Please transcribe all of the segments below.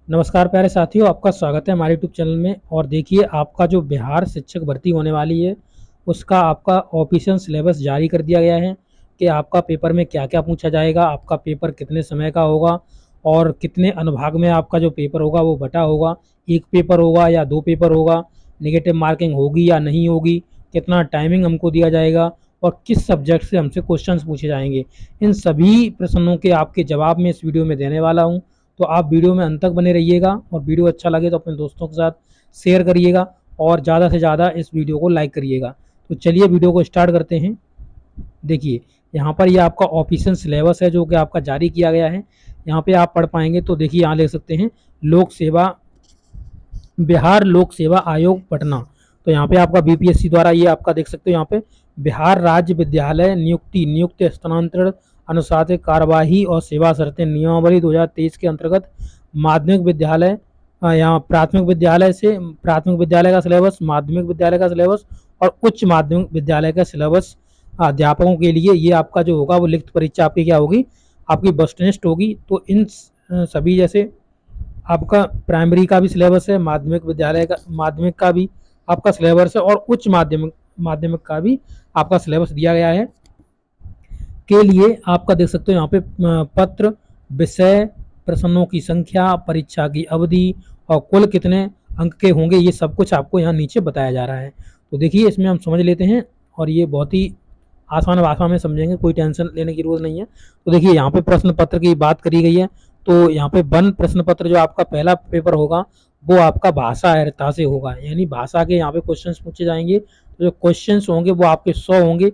नमस्कार प्यारे साथियों, आपका स्वागत है हमारे यूट्यूब चैनल में। और देखिए, आपका जो बिहार शिक्षक भर्ती होने वाली है उसका आपका ऑफिशियल सिलेबस जारी कर दिया गया है कि आपका पेपर में क्या क्या पूछा जाएगा, आपका पेपर कितने समय का होगा और कितने अनुभाग में आपका जो पेपर होगा वो बटा होगा। एक पेपर होगा या दो पेपर होगा, नेगेटिव मार्किंग होगी या नहीं होगी, कितना टाइमिंग हमको दिया जाएगा और किस सब्जेक्ट से हमसे क्वेश्चंस पूछे जाएंगे। इन सभी प्रश्नों के आपके जवाब मैं इस वीडियो में देने वाला हूँ। तो आप वीडियो में अंत तक बने रहिएगा और वीडियो अच्छा लगे तो अपने दोस्तों के साथ शेयर करिएगा और ज़्यादा से ज़्यादा इस वीडियो को लाइक करिएगा। तो चलिए वीडियो को स्टार्ट करते हैं। देखिए, यहाँ पर ये आपका ऑफिशियल सिलेबस है जो कि आपका जारी किया गया है। यहाँ पे आप पढ़ पाएंगे तो देखिए, यहाँ लिख सकते हैं लोक सेवा, बिहार लोक सेवा आयोग पटना। तो यहाँ पे आपका बीपीएससी द्वारा ये आपका देख सकते हो, यहाँ पे बिहार राज्य विद्यालय नियुक्ति हस्तांतरण अनुशासित कार्यवाही और सेवा शर्तें नियमावली 2023 के अंतर्गत माध्यमिक विद्यालय, यहाँ प्राथमिक विद्यालय का सिलेबस, माध्यमिक विद्यालय का सिलेबस और उच्च माध्यमिक विद्यालय का सिलेबस अध्यापकों के लिए ये आपका जो होगा वो लिखित परीक्षा आपकी क्या होगी, आपकी वस्तुनिष्ठ होगी। तो इन सभी जैसे आपका प्राइमरी का भी सिलेबस है, माध्यमिक विद्यालय का, माध्यमिक का भी आपका सिलेबस है और उच्च माध्यमिक माध्यमिक का भी आपका सिलेबस दिया गया है। के लिए आपका देख सकते हो यहाँ पे पत्र, विषय, प्रश्नों की संख्या, परीक्षा की अवधि और कुल कितने अंक के होंगे, ये सब कुछ आपको यहाँ नीचे बताया जा रहा है। तो देखिए, इसमें हम समझ लेते हैं और ये बहुत ही आसान भाषा में समझेंगे, कोई टेंशन लेने की जरूरत नहीं है। तो देखिए, यहाँ पे प्रश्न पत्र की बात करी गई है। तो यहाँ पे वन प्रश्न पत्र जो आपका पहला पेपर होगा वो आपका भाषा अहर्ता से होगा, यानी भाषा के यहाँ पे क्वेश्चंस पूछे जाएंगे। तो जो क्वेश्चंस होंगे वो आपके 100 होंगे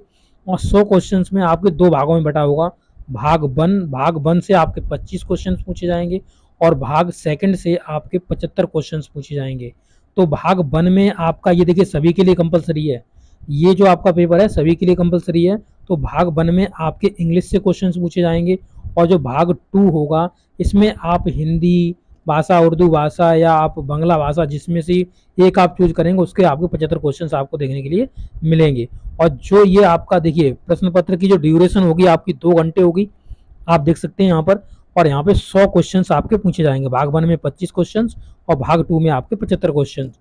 और 100 क्वेश्चंस में आपके दो भागों में बटा होगा। भाग वन से आपके 25 क्वेश्चंस पूछे जाएंगे और भाग सेकंड से आपके 75 क्वेश्चंस पूछे जाएंगे। तो भाग वन में आपका ये देखिए सभी के लिए कंपलसरी है, ये जो आपका पेपर है सभी के लिए कंपलसरी है। तो भाग वन में आपके इंग्लिश से क्वेश्चंस पूछे जाएंगे और जो भाग टू होगा इसमें आप हिंदी भाषा, उर्दू भाषा या आप बांग्ला भाषा, जिसमें से एक आप चूज करेंगे उसके आपके 75 क्वेश्चंस आपको देखने के लिए मिलेंगे। और जो ये आपका देखिए प्रश्न पत्र की जो ड्यूरेशन होगी आपकी 2 घंटे होगी, आप देख सकते हैं यहाँ पर। और यहाँ पे 100 क्वेश्चंस आपके पूछे जाएंगे, भाग वन में 25 क्वेश्चंस और भाग टू में आपके 75 क्वेश्चन।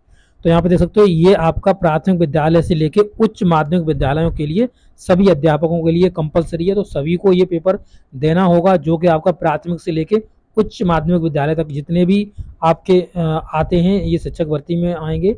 तो यहाँ पे देख सकते हो ये आपका प्राथमिक विद्यालय से लेके उच्च माध्यमिक विद्यालयों के लिए सभी अध्यापकों के लिए कंपलसरी है। तो सभी को ये पेपर देना होगा जो कि आपका प्राथमिक से लेके उच्च माध्यमिक विद्यालय तक जितने भी आपके आते हैं ये शिक्षक भर्ती में आएंगे,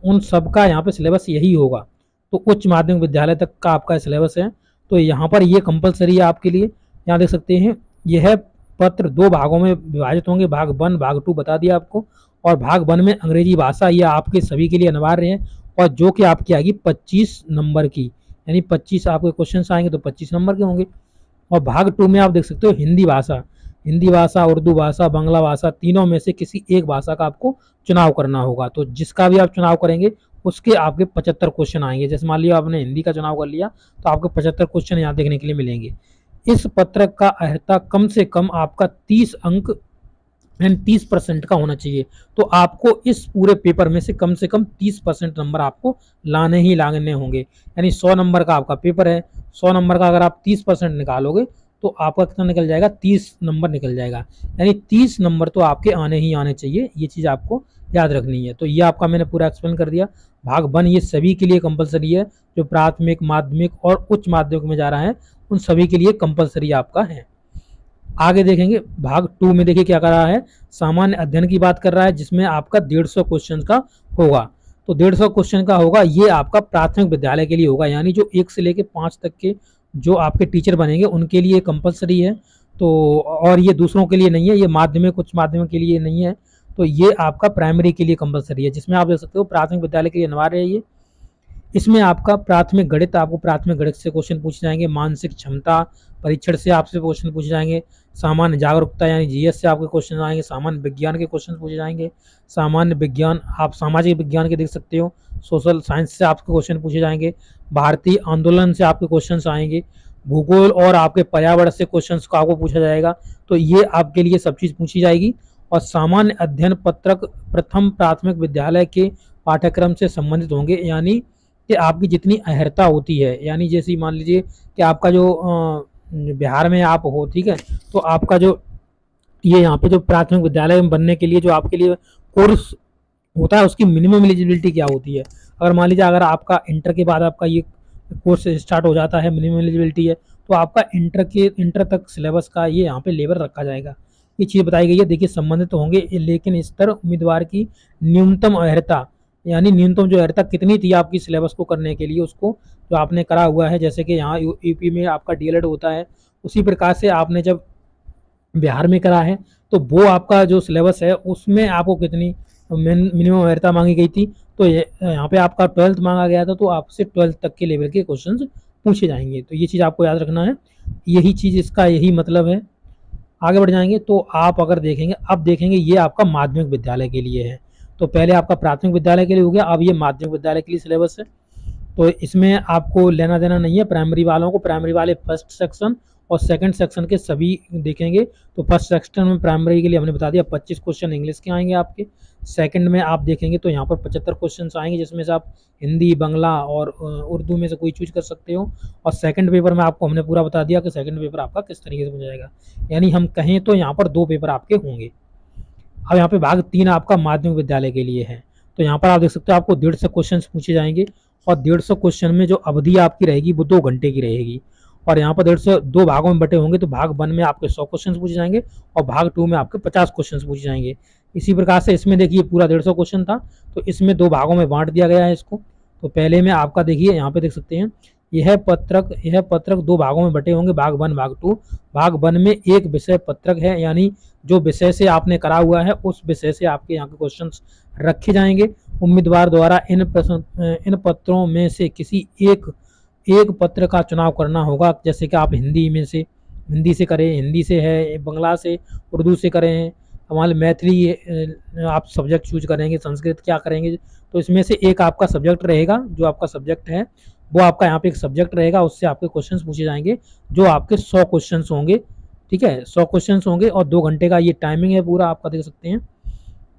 उन सब का यहाँ पे सिलेबस यही होगा। तो उच्च माध्यमिक विद्यालय तक का आपका सिलेबस है। तो यहाँ पर ये कंपलसरी है आपके लिए। यहाँ देख सकते हैं यह पत्र 2 भागों में विभाजित होंगे, भाग वन भाग टू बता दिया आपको। और भाग वन में अंग्रेजी भाषा यह आपके सभी के लिए अनिवार्य है और जो कि आपकी आएगी 25 नंबर की, यानी 25 आपके क्वेश्चन आएंगे तो 25 नंबर के होंगे। और भाग टू में आप देख सकते हो हिंदी भाषा, उर्दू भाषा, बांग्ला भाषा, तीनों में से किसी एक भाषा का आपको चुनाव करना होगा। तो जिसका भी आप चुनाव करेंगे उसके आपके 75 क्वेश्चन आएंगे। जैसे मान लिया आपने हिंदी का चुनाव कर लिया तो आपको 75 क्वेश्चन यहाँ देखने के लिए मिलेंगे। इस पत्र का अहर्ता कम से कम आपका 30 अंक एंड 30% का होना चाहिए। तो आपको इस पूरे पेपर में से कम 30% नंबर आपको लाने ही लाने होंगे। यानी 100 नंबर का आपका पेपर है, 100 नंबर का अगर आप 30% निकालोगे तो आपका कितना निकल जाएगा, 30 नंबर निकल जाएगा। यानी 30 नंबर तो आपके आने ही आने चाहिए, ये चीज़ आपको याद रखनी है। तो ये आपका मैंने पूरा एक्सप्लेन कर दिया। भाग वन ये सभी के लिए कंपलसरी है, जो प्राथमिक, माध्यमिक और उच्च माध्यमिक में जा रहा है उन सभी के लिए कंपलसरी आपका है। आगे देखेंगे भाग टू में, देखिए क्या कर रहा है, सामान्य अध्ययन की बात कर रहा है जिसमें आपका 150 क्वेश्चन का होगा। तो 150 क्वेश्चन का होगा, ये आपका प्राथमिक विद्यालय के लिए होगा, यानी जो 1 से लेके 5 तक के जो आपके टीचर बनेंगे उनके लिए कंपलसरी है। तो और ये दूसरों के लिए नहीं है, ये माध्यमिक, उच्च माध्यमिक के लिए नहीं है। तो ये आपका प्राइमरी के लिए कंपलसरी है, जिसमें आप देख सकते हो प्राथमिक विद्यालय के लिए अनिवार्य है ये। इसमें आपका प्राथमिक गणित, आपको प्राथमिक गणित से क्वेश्चन पूछे जाएंगे, मानसिक क्षमता परीक्षण से आपसे क्वेश्चन पूछे जाएंगे, सामान्य जागरूकता यानी जीएस से आपके क्वेश्चन आएंगे, सामान्य विज्ञान के क्वेश्चन पूछे जाएंगे, सामान्य विज्ञान आप सामाजिक विज्ञान के देख सकते हो, सोशल साइंस से आपके क्वेश्चन पूछे जाएंगे, भारतीय आंदोलन से आपके क्वेश्चन आएंगे, भूगोल और आपके पर्यावरण से क्वेश्चन को आपको पूछा जाएगा। तो ये आपके लिए सब चीज़ पूछी जाएगी। और सामान्य अध्ययन पत्रक प्रथम प्राथमिक विद्यालय के पाठ्यक्रम से संबंधित होंगे, यानी कि आपकी जितनी अहर्ता होती है, यानी जैसे मान लीजिए कि आपका जो बिहार में आप हो, ठीक है, तो आपका जो ये यहाँ पे जो प्राथमिक विद्यालय में बनने के लिए जो आपके लिए कोर्स होता है उसकी मिनिमम एलिजिबिलिटी क्या होती है। अगर मान लीजिए अगर आपका इंटर के बाद आपका ये कोर्स स्टार्ट हो जाता है, मिनिमम एलिजिबिलिटी है, तो आपका इंटर तक सिलेबस का ये यहाँ पे लेवल रखा जाएगा। ये चीज़ बताई गई है। देखिए संबंधित तो होंगे, लेकिन स्तर उम्मीदवार की न्यूनतम अर्हता, यानी न्यूनतम जो अर्हता कितनी थी आपकी सिलेबस को करने के लिए, उसको जो आपने करा हुआ है, जैसे कि यहाँ यूपी में आपका डीएलएड होता है, उसी प्रकार से आपने जब बिहार में करा है तो वो आपका जो सिलेबस है उसमें आपको कितनी मिनिमम अर्हता मांगी गई थी। तो यहाँ पे आपका 12th मांगा गया था, तो आपसे 12th तक के लेवल के क्वेश्चंस पूछे जाएंगे। तो ये चीज़ आपको याद रखना है, यही चीज़ इसका यही मतलब है। आगे बढ़ जाएंगे तो आप अगर देखेंगे, अब देखेंगे ये आपका माध्यमिक विद्यालय के लिए है। तो पहले आपका प्राथमिक विद्यालय के लिए हो गया, अब ये माध्यमिक विद्यालय के लिए सिलेबस है। तो इसमें आपको लेना देना नहीं है। प्राइमरी वालों को, प्राइमरी वाले फर्स्ट सेक्शन और सेकंड सेक्शन के सभी देखेंगे। तो फर्स्ट सेक्शन में प्राइमरी के लिए हमने बता दिया 25 क्वेश्चन इंग्लिश के आएंगे आपके। सेकंड में आप देखेंगे तो यहाँ पर 75 क्वेश्चन आएंगे, जिसमें से आप हिंदी, बांग्ला और उर्दू में से कोई चूज कर सकते हो। और सेकंड पेपर में आपको हमने पूरा बता दिया कि सेकंड पेपर आपका किस तरीके से हो जाएगा, यानी हम कहें तो यहाँ पर 2 पेपर आपके होंगे। अब यहाँ पे भाग 3 आपका माध्यमिक विद्यालय के लिए है। तो यहाँ पर आप देख सकते हो आपको 150 क्वेश्चन पूछे जाएंगे, और 150 क्वेश्चन में जो अवधि आपकी रहेगी वो 2 घंटे की रहेगी। और यहाँ पर 150 2 भागों में बटे होंगे, तो भाग 1 में आपके 100 क्वेश्चन पूछे जाएंगे और भाग 2 में आपके 50 क्वेश्चन पूछे जाएंगे। इसी प्रकार से इसमें देखिए पूरा 150 क्वेश्चन था, तो इसमें 2 भागों में बांट दिया गया है इसको। तो पहले में आपका देखिए यहाँ पे देख सकते हैं यह पत्रक 2 भागों में बटे होंगे, भाग 1 भाग 2। भाग 1 में एक विषय पत्रक है, यानी जो विषय से आपने करा हुआ है उस विषय से आपके यहाँ के क्वेश्चंस रखे जाएंगे। उम्मीदवार द्वारा इन पत्रों में से किसी एक पत्र का चुनाव करना होगा, जैसे कि आप हिंदी से करें, हिंदी से है, बांग्ला से, उर्दू से करें, हमारे मैथिली आप सब्जेक्ट चूज करेंगे, संस्कृत क्या करेंगे। तो इसमें से एक आपका सब्जेक्ट रहेगा, जो आपका सब्जेक्ट है वो आपका यहाँ पे एक सब्जेक्ट रहेगा, उससे आपके क्वेश्चंस पूछे जाएंगे, जो आपके 100 क्वेश्चंस होंगे। ठीक है, 100 क्वेश्चंस होंगे और 2 घंटे का ये टाइमिंग है पूरा, आपका देख सकते हैं।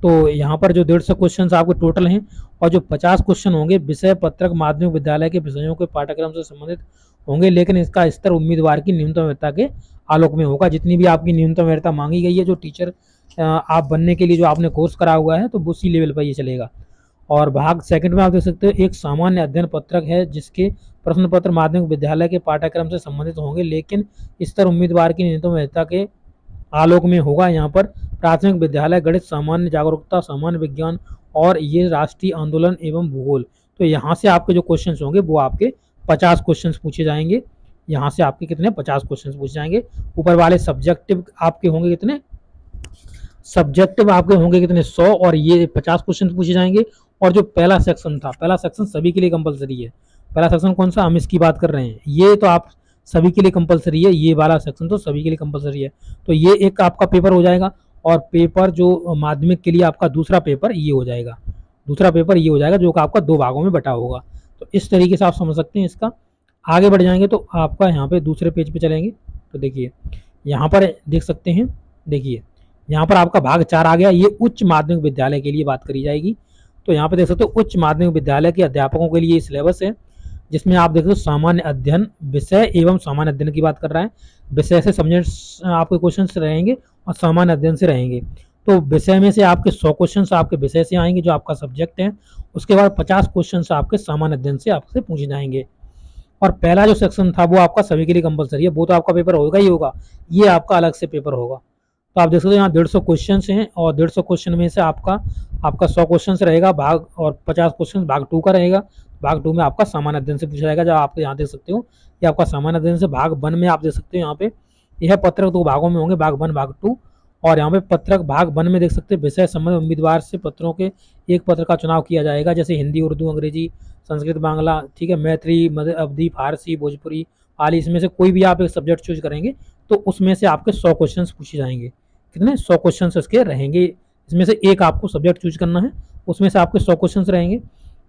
तो यहाँ पर जो 150 क्वेश्चन आपके टोटल हैं, और जो 50 क्वेश्चन होंगे विषय पत्रक माध्यमिक विद्यालय के विषयों के पाठ्यक्रम से संबंधित होंगे, लेकिन इसका स्तर उम्मीदवार की न्यूनतम अर्हता के आलोक में होगा। जितनी भी आपकी न्यूनतम अर्हता मांगी गई है, जो टीचर आप बनने के लिए जो आपने कोर्स करा हुआ है, तो उसी लेवल पर ये चलेगा। और भाग सेकंड में आप देख सकते हो एक सामान्य अध्ययन पत्रक है, जिसके प्रश्न पत्र माध्यमिक विद्यालय के पाठ्यक्रम से संबंधित होंगे, लेकिन स्तर उम्मीदवार की न्यूनतम अर्हता के आलोक में होगा। यहाँ पर प्राथमिक विद्यालय, गणित, सामान्य जागरूकता, सामान्य विज्ञान और ये राष्ट्रीय आंदोलन एवं भूगोल। तो यहाँ से आपके जो क्वेश्चंस होंगे वो आपके 50 क्वेश्चंस पूछे जाएंगे। यहाँ से आपके कितने 50 क्वेश्चंस पूछे जाएंगे। ऊपर वाले सब्जेक्टिव आपके होंगे कितने, सब्जेक्टिव आपके होंगे कितने 100, और ये 50 क्वेश्चन पूछे जाएंगे। और जो पहला सेक्शन था, पहला सेक्शन सभी के लिए कंपलसरी है। पहला सेक्शन कौन सा, हम इसकी बात कर रहे हैं, ये तो आप सभी के लिए कंपलसरी है, ये वाला सेक्शन तो सभी के लिए कंपलसरी है। तो ये एक आपका पेपर हो जाएगा, और पेपर जो माध्यमिक के लिए आपका दूसरा पेपर ये हो जाएगा, दूसरा पेपर ये हो जाएगा, जो कि आपका 2 भागों में बटा होगा। तो इस तरीके से आप समझ सकते हैं इसका। आगे बढ़ जाएंगे तो आपका यहाँ पे दूसरे पेज पे चलेंगे, तो देखिए यहाँ पर देख सकते हैं, देखिए यहाँ पर आपका भाग 4 आ गया, ये उच्च माध्यमिक विद्यालय के लिए बात करी जाएगी। तो यहाँ पे देख सकते हो उच्च माध्यमिक विद्यालय के अध्यापकों के लिए सिलेबस है, जिसमें आप देखते हो सामान्य अध्ययन, विषय एवं सामान्य अध्ययन की बात कर रहा है। विषय से सब्जेक्ट आपके क्वेश्चन रहेंगे और सामान्य अध्ययन से रहेंगे। तो विषय में से आपके 100 क्वेश्चन आपके विषय से आएंगे, जो आपका सब्जेक्ट है। उसके बाद 50 क्वेश्चन आपके सामान्य अध्ययन से आपसे पूछे जाएंगे। और पहला जो सेक्शन था वो आपका सभी के लिए कंपलसरी है, वो तो आपका पेपर होगा ही होगा, ये आपका अलग से पेपर होगा। तो आप देख सकते हो यहाँ 150 क्वेश्चन हैं, और 150 क्वेश्चन में से आपका 100 क्वेश्चन रहेगा भाग, और 50 क्वेश्चन भाग 2 का रहेगा। भाग 2 में आपका सामान्य अध्ययन से पूछा जाएगा, जब आप यहाँ देख सकते हो ये आपका सामान्य अध्ययन से। भाग 1 में आप देख सकते हो यहाँ पे यह पत्रक 2 भागों में होंगे, भाग 1 भाग 2। और यहाँ पे पत्रक भाग 1 में देख सकते हैं विषय संबंधित उम्मीदवार से पत्रों के एक पत्र का चुनाव किया जाएगा, जैसे हिंदी, उर्दू, अंग्रेजी, संस्कृत, बांग्ला, ठीक है, मैथिली, अवधी, फारसी, भोजपुरी, पाली, इसमें से कोई भी आप एक सब्जेक्ट चूज करेंगे, तो उसमें से आपके 100 क्वेश्चन पूछे जाएंगे। कितने 100 क्वेश्चन इसके रहेंगे, इसमें से एक आपको सब्जेक्ट चूज करना है, उसमें से आपके 100 क्वेश्चन रहेंगे।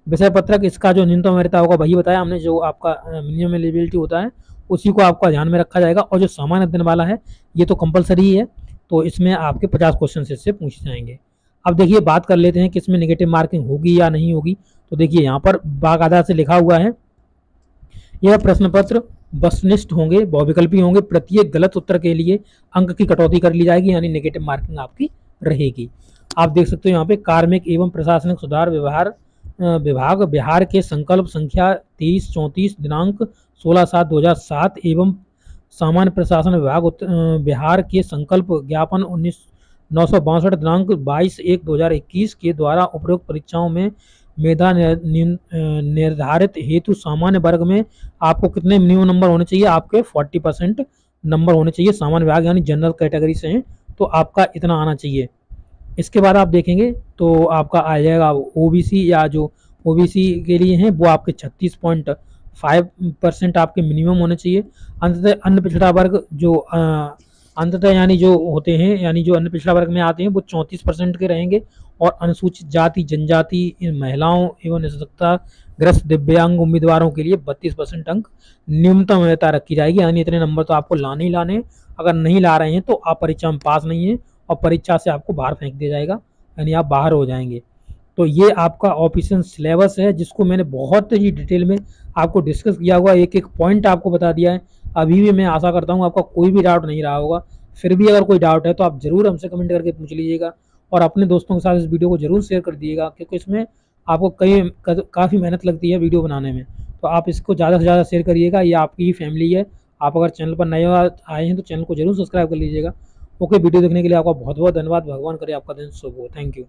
विषय पत्रक, इसका जो न्यूनतम अर्हता होगा वही बताया हमने, जो आपका मिनिमम एलिजिबिलिटी होता है उसी को आपका ध्यान में रखा जाएगा। और जो सामान्य अध्ययन वाला है ये तो कंपलसरी है, तो इसमें आपके 50 क्वेश्चन इससे पूछे जाएंगे। अब देखिए बात कर लेते हैं कि इसमें नेगेटिव मार्किंग होगी या नहीं होगी। तो देखिए यहाँ पर बाकायदा से लिखा हुआ है, यह प्रश्न पत्र वस्तुनिष्ठ होंगे, बहुविकल्पी होंगे। प्रत्येक गलत उत्तर के लिए अंक की कटौती कर ली जाएगी, यानी नेगेटिव मार्किंग आपकी रहेगी। आप देख सकते हो यहाँ पे कार्मिक एवं प्रशासनिक सुधार विभाग बिहार के संकल्प संख्या 2334 दिनांक 16/7/2007 एवं सामान्य प्रशासन विभाग बिहार के संकल्प ज्ञापन 962 दिनांक 22/1/2021 के द्वारा उपरोक्त परीक्षाओं में मेधा निर्धारित हेतु सामान्य वर्ग में आपको कितने मिनिमम नंबर होने चाहिए? आपके 40% नंबर होने चाहिए। सामान्य विभाग यानी जनरल कैटेगरी से हैं तो आपका इतना आना चाहिए। इसके बाद आप देखेंगे तो आपका आ जाएगा ओबीसी, या जो ओबीसी के लिए हैं वो आपके 36.5% आपके मिनिमम होने चाहिए। अंततः अन्य पिछड़ा वर्ग जो अंततः यानी जो होते हैं, यानी जो अन्य पिछड़ा वर्ग में आते हैं वो 34% के रहेंगे। और अनुसूचित जाति जनजाति इन महिलाओं एवं निःशक्तता ग्रस्त दिव्यांग उम्मीदवारों के लिए 32% अंक न्यूनतम वरीयता रखी जाएगी, यानी इतने नंबर तो आपको लाने ही लाने। अगर नहीं ला रहे हैं तो आप परीक्षा में पास नहीं है और परीक्षा से आपको बाहर फेंक दिया जाएगा, यानी आप बाहर हो जाएंगे। तो ये आपका ऑफिशियल सिलेबस है जिसको मैंने बहुत ही डिटेल में आपको डिस्कस किया हुआ, एक एक पॉइंट आपको बता दिया है। अभी भी मैं आशा करता हूँ आपका कोई भी डाउट नहीं रहा होगा। फिर भी अगर कोई डाउट है तो आप ज़रूर हमसे कमेंट करके पूछ लीजिएगा और अपने दोस्तों के साथ इस वीडियो को ज़रूर शेयर कर दीजिएगा, क्योंकि इसमें आपको काफ़ी मेहनत लगती है वीडियो बनाने में। तो आप इसको ज़्यादा से ज़्यादा शेयर करिएगा, ये आपकी ही फैमिली है। आप अगर चैनल पर नए आए हैं तो चैनल को जरूर सब्सक्राइब कर लीजिएगा। ओके, वीडियो देखने के लिए आपका बहुत बहुत धन्यवाद। भगवान करे आपका दिन शुभ हो। Thank you.